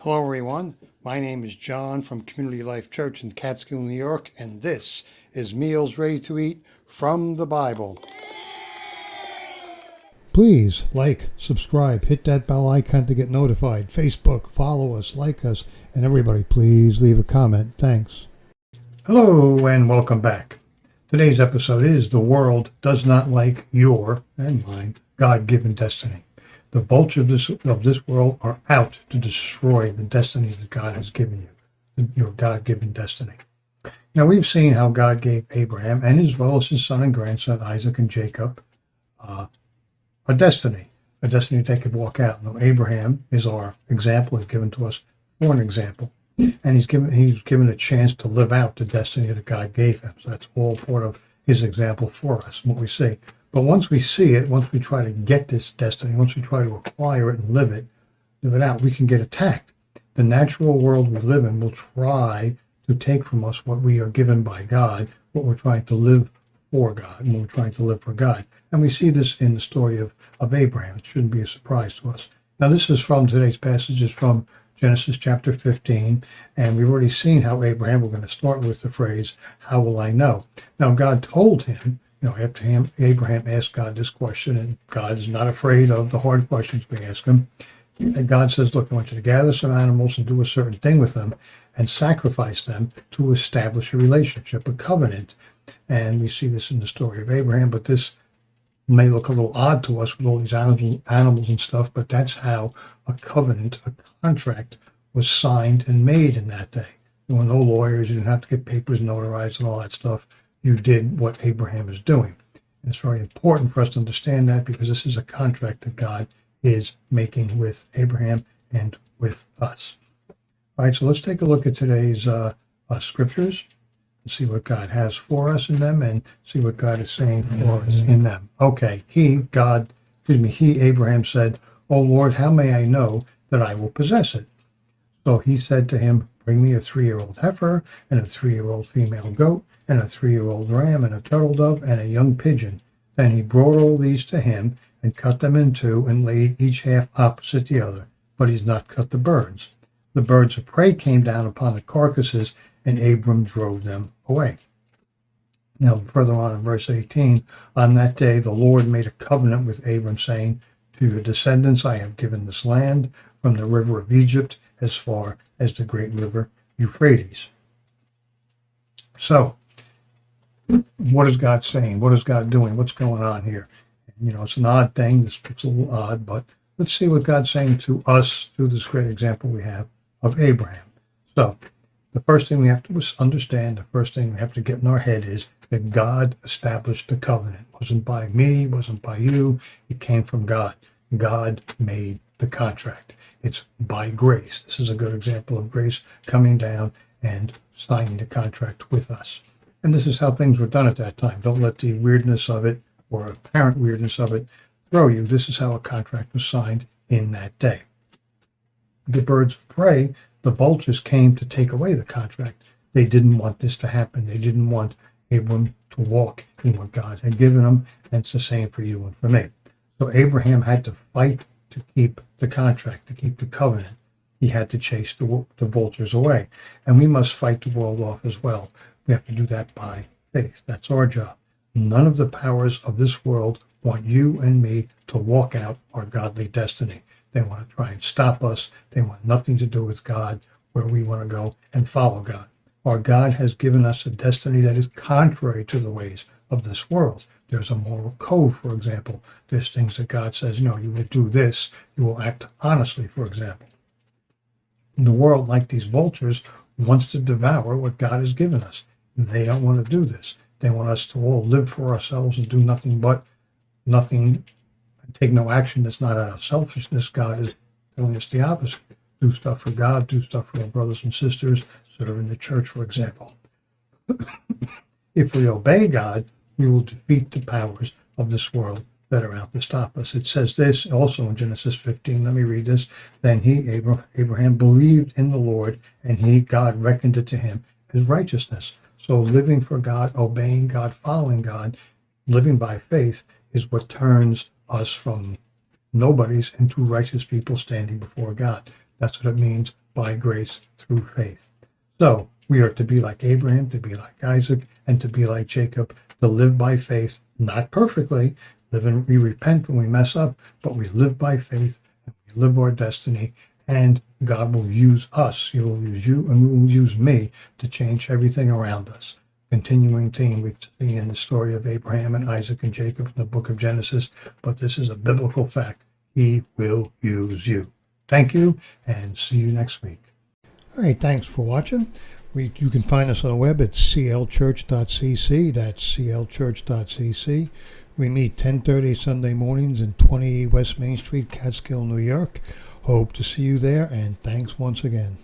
Hello, everyone. My name is John from Community Life Church in Catskill, New York, and this is Meals Ready to Eat from the Bible. Please like, subscribe, hit that bell icon to get notified. Facebook, follow us, like us, and everybody, please leave a comment. Thanks. Hello, and welcome back. Today's episode is The World Does Not Like Your and Mine God-Given Destiny. The vultures of this world are out to destroy the destinies that God has given you, your God-given destiny. Now, we've seen how God gave Abraham, and as well as his son and grandson, Isaac and Jacob, a destiny they could walk out. Now, Abraham is our example. He's given to us for an example, and he's given a chance to live out the destiny that God gave him. So that's all part of his example for us, what we see. But once we see it, once we try to get this destiny, once we try to acquire it and live it out, we can get attacked. The natural world we live in will try to take from us what we are given by God, what we're trying to live for God, and we're trying to live for God. And we see this in the story of Abraham. It shouldn't be a surprise to us. Now, this is from today's passage, is from Genesis chapter 15, and we've already seen how Abraham, we're going to start with the phrase, how will I know? Now, God told him, after Abraham asked God this question, and God is not afraid of the hard questions we ask him. And God says, look, I want you to gather some animals and do a certain thing with them and sacrifice them to establish a relationship, a covenant. And we see this in the story of Abraham, but this may look a little odd to us with all these animals and stuff, but that's how a covenant, a contract, was signed and made in that day. There were no lawyers. You didn't have to get papers notarized and all that stuff. You did what Abraham is doing. And it's very important for us to understand that, because this is a contract that God is making with Abraham and with us. All right, so let's take a look at today's scriptures and see what God has for us in them and see what God is saying for us in them. Okay, Abraham said, "O Lord, how may I know that I will possess it?" So he said to him, "Bring me a 3-year-old heifer and a 3-year-old female goat and a 3-year-old ram and a turtle dove and a young pigeon." Then he brought all these to him and cut them in two and laid each half opposite the other, but he's not cut the birds. The birds of prey came down upon the carcasses, and Abram drove them away. Now, further on in verse 18, on that day the Lord made a covenant with Abram, saying, "To your descendants I have given this land, from the river of Egypt as far as the great river Euphrates." So, what is God saying? What is God doing? What's going on here? It's an odd thing. It's a little odd, but let's see what God's saying to us through this great example we have of Abraham. So, the first thing we have to understand, the first thing we have to get in our head is that God established the covenant. It wasn't by me, it wasn't by you. It came from God. God made the contract. It's by grace. This is a good example of grace coming down and signing the contract with us. And this is how things were done at that time. Don't let the weirdness of it or apparent weirdness of it throw you. This is how a contract was signed in that day. The birds of prey, the vultures, came to take away the contract. They didn't want this to happen. They didn't want Abram to walk in what God had given him, and it's the same for you and for me. So Abraham had to fight to keep the contract, to keep the covenant. He had to chase the vultures away. And we must fight the world off as well. We have to do that by faith. That's our job. None of the powers of this world want you and me to walk out our godly destiny. They want to try and stop us. They want nothing to do with God, where we want to go and follow God. Our God has given us a destiny that is contrary to the ways of this world. There's a moral code, for example. There's things that God says, you will do this. You will act honestly, for example. The world, like these vultures, wants to devour what God has given us. They don't want to do this. They want us to all live for ourselves and do nothing, take no action that's not out of selfishness. God is telling us the opposite. Do stuff for God, do stuff for our brothers and sisters, serve in the church, for example. If we obey God, we will defeat the powers of this world that are out to stop us. It says this also in Genesis 15. Let me read this. Then Abraham believed in the Lord, and God reckoned it to him as righteousness. So living for God, obeying God, following God, living by faith is what turns us from nobodies into righteous people standing before God. That's what it means by grace through faith. So we are to be like Abraham, to be like Isaac, and to be like Jacob, to live by faith, not perfectly. We repent when we mess up, but we live by faith and we live our destiny. And God will use us. He will use you and will use me to change everything around us. Continuing theme we see in the story of Abraham and Isaac and Jacob in the book of Genesis, but this is a biblical fact. He will use you. Thank you, and see you next week. All right, thanks for watching. You can find us on the web at clchurch.cc. That's clchurch.cc. We meet 10:30 Sunday mornings in 20 West Main Street, Catskill, New York. Hope to see you there, and thanks once again.